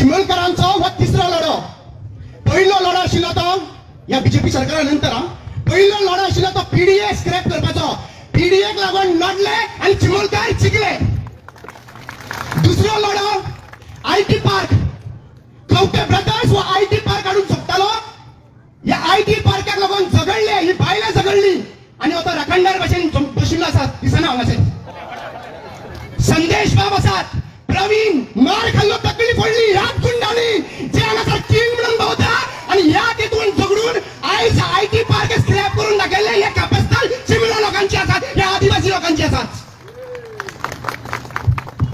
चिमलकरांचो हो तिसरो लढो. पहिलो लढो आशिल्लो तो या बीजेपी सरकारा नंतर पहिलो लढो आशिल्लो तो पीडीए स्क्रॅप करपाचो. पीडीएक लागून लढले आणि चिमलकर जिखले. दुसरो लढो आयटी पार्क, खवटे ब्रदर्स व आयटी पार्क हाडून सोडटालो. या आयटी पार्काक लागून झगडले, ही बायलां झगडली आणि आता राखणदार भाशेन बशिल्लो आसात. दिसना हांगासर संदेश बाब आसात, प्रवीण मार खाल्लो, तकली फोडली, हात गुंडाळली, जे हांगासर किंग म्हणून भोंवता आणि ह्या तेतून झगडून आयज आयटी पार्क स्क्रॅप करून दाखयले. हे कापस्थान चिमला लोकांची आसात, ह्या आदिवासी लोकांची आसात.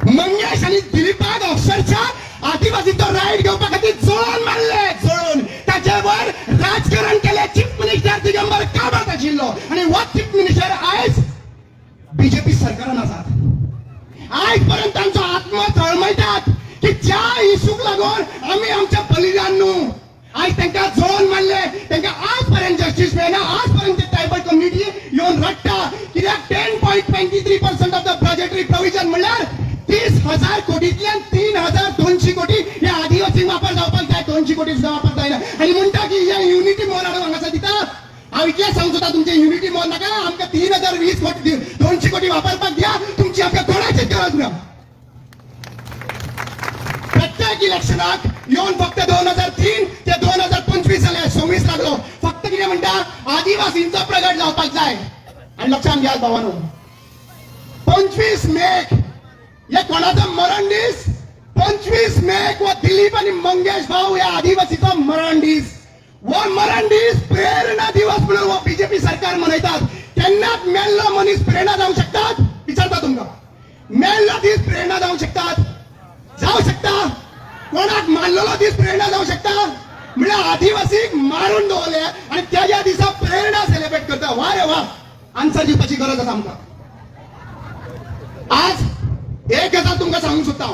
मंगेश आणि दिलीपाक अक्षरशः आदिवासीचो राईट घेवपा खातीर जळोवन मारले, जळोवन ताचेवर राजकारण केले. चीफ मिनिस्टर दिगंबर कामत आशिल्लो आणि हो चीफ मिनिस्टर आयज बीजेपी सरकारान आसात. आयज पर्यंत तांचो आत्मा तळमळटात की ज्या इशूक लागून आमी आमच्या बलिदान न्हू आयज तांकां जळोवन मारले, तांकां आज पर्यंत जस्टीस मेळना. आज पर्यंत ट्रायबल कम्युनिटी येवन रडटा. कित्याक 10.23% ऑफ द बजेटरी प्रोविजन म्हणल्यार 30,000 कोटींतल्यान 3,200 कोटी या आदिवासी वापर जावपाक जाय. 200 कोटी सुद्धा वापर जायना आणि म्हणटा की या युनिटी मॉल हाडून हांगासर दिता. हांव इतलें सांगूं सोदता, तुमचे युनिटी मॉल नाका, आमकां 3,020 कोटी 200 कोटी वापरपाक द्या. तुमची आमकां कोणाचीच गरज ना. प्रत्येक इलेक्शनाक येवन फक्त 2003 ते 2025 जाले, 26 लागलो. फक्त कितें म्हणटा आदिवासींचो प्रगट जावपाक जाय. आणि लक्षात घ्या भावानो, 25 मेक हे कोणाचो मरण दीस. 25 मेक व दिलीप आणि मंगेश भाऊ या आदिवासीचो मरण दीस. वो मरण दीस प्रेरणा दिवस म्हणून वो बीजेपी सरकार मनयतात. केन्नाच मेल्लो मनीस प्रेरणा जावं शकतात? विचारता तुमकां, मेल्लो दीस प्रेरणा जावं शकतात? जावं शकता. कोणाक मारलेलो दीस प्रेरणा जावं शकता? म्हणल्यार आदिवासीक मारून दवरले आणि त्या दिसा प्रेरणा सेलिब्रेट करता. वा रे वा, आन्सर दिवपाची गरज आसा आमकां. आज एक गजाल तुमकां सांगूंक सोदता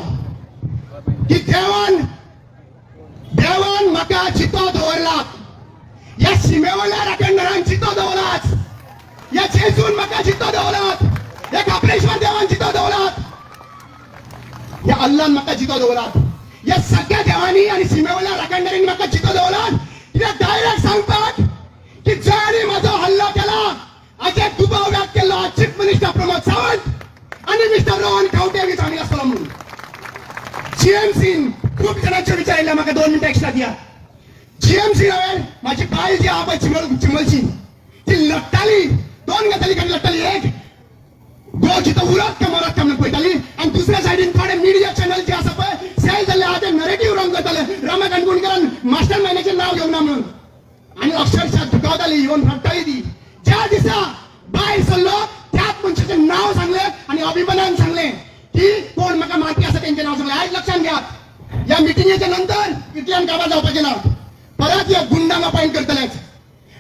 की देवान म्हाका चितो दवरला. या शिमेवयल्या राखणदारांक चितो दवरलाच. या जेजून म्हाका चितो दवरलात. या कापलेश्वर देवान चितो दवरलात. या अल्लान म्हाका चितो दवरलात. या सगळ्या देवांनी आणि सीमेवयल्या राखणदारांनी म्हाका चितो दवरलात. कित्याक डायरेक्ट सांगतात की ज्याने म्हाजो हल्लो केला, हाचे दुबाव व्यक्त केलो चीफ मिनिस्टर प्रमोद सावंत आणि मिस्टर रोहन खंवटे सांगले आसतलो म्हणून. जीएमसीन खूप जणांचे विचारले, म्हाका 2 मिनिटां एक्स्ट्रा दिया. जीएमसी हांवें म्हाजी बायल जी आहा पळय चिमलची, ती लडटाली. 2 गजाली कडेन लडटाली. एक गोची तो उरत का मरत का म्हणून पळयताली आणि दुसऱ्या सायडीन थोडे मिडिया चॅनल जे आसा पळय सेल जाल्ले आहा ते नरेटिव्ह रॉंग करताले. रमा काणकोणकरान मास्टर मायंडाचें नांव घेवना म्हणून आणि अक्षरशः दुखावताली, येवन रडटाली ती. ज्या दिसा भायर सरलो त्याच मनशाचें नाव सांगले आणि अभिमानान सांगले की कोण म्हाका मारपी आसा तेंचें नाव सांगलें. आयज लक्षात घ्या, या मिटिंगेच्या नंतर इतल्यान काबार जावपाचें ना. परत या गुंडांक अपॉइंट करतलेच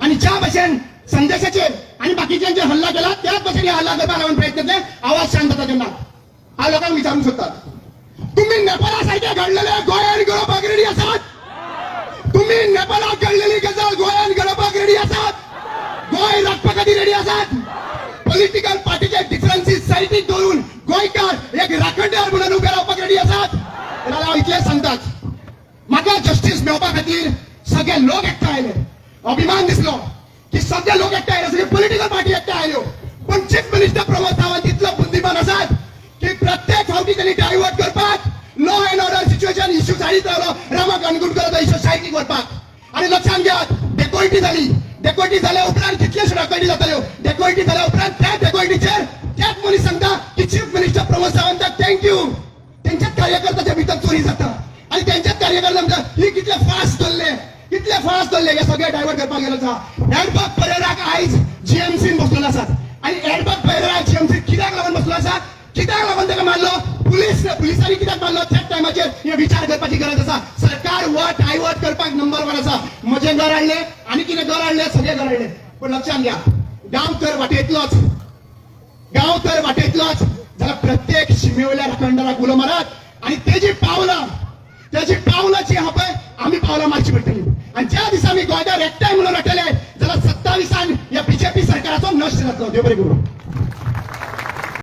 आणि ज्या भाशेन संदेशाचेर आणि बाकीच्यांचे हल्ला केला त्याच भाशेन हल्ला करपाक लागून प्रयत्न केले. आवाज शांत जाता तेन्ना हांव लोकांक विचारूंक सोदतात, तुम्ही नेपाळा सारखे घडलेले गोंयान गळोवपाक रेडी आसात? तुम्ही नेपाळाक घडलेली गजाल गोंयान घडोवपाक रेडी आसात? गोंय राखपा खातीर रेडी आसात? पॉलिटिकल पार्टीचे डिफरन्सीस सायडीक दवरून गोंयकार एक राखणदार म्हणून उबे रावपाक रेडी आसात? जाल्यार हांव इतलें सांगतात, म्हाका जस्टीस मेळोवपा खातीर सगळे लोक एकठांय आयले. अभिमान दिसलो की सगळे लोक एकठांय आयले, सगळे पॉलिटिकल पार्टी एकठांय आयल्यो. पण चीफ मिनिस्टर प्रमोद सावंत इतलो बुद्धिमान आसात की प्रत्येक फावटी त्यांनी डायवर्ट करपाक, law and order situation issue सायडीक रावलो, रामा काणकोणकराचो इश्यू सायडीक व्हरपाक. आणि लक्षात घ्या, डेकोइटी जाली. डेकोइटी जाल्या उपरांत कितलेशे डकैती जाताल्यो. डेकोइटी जाल्या उपरांत त्या डेकोइटीचेर त्याच मनीस सांगता की चीफ मिनिस्टर प्रमोद सावंताक थँक्यू. त्यांच्याच कार्यकर्त्याच्या भितर चोरी जाता आणि त्यांच्याच कार्यकर्ता म्हणटा ही कितले फास्ट धरले हे सगळे डायवर्ट करपाक गेलो आसा. एडबर्ग परेराक आयज जीएमसीन बसलेलो आसात आणि एडबर्ग परेरा जीएमसी कित्याक लागून बसलो आसा, कित्याक लागून ताका मारलो, पुलिसांनी कित्याक मारलो, त्याच टायमाचेर हे विचार करपाची गरज आसा. सरकार वट डायवर्ट करपाक नंबर 1 आसा. म्हजें घर हाडलें आनी कितें घर हाडलें, सगळे घर हाडलें. पण लक्षात घ्या, गांव तर वाटेंतलोच जाल्यार प्रत्येक शिमेवयल्या राखणदाराक उलो मारात आणि तेजी पावलां जी आहा पळय आमी पावलां मारची पडटली. आणि ज्या दिसा आमी गोंयकार एकठांय म्हणून रटले जाल्यार 27 या बीजेपी सरकाराचो नश्ट जातलो. देव बरें करूं.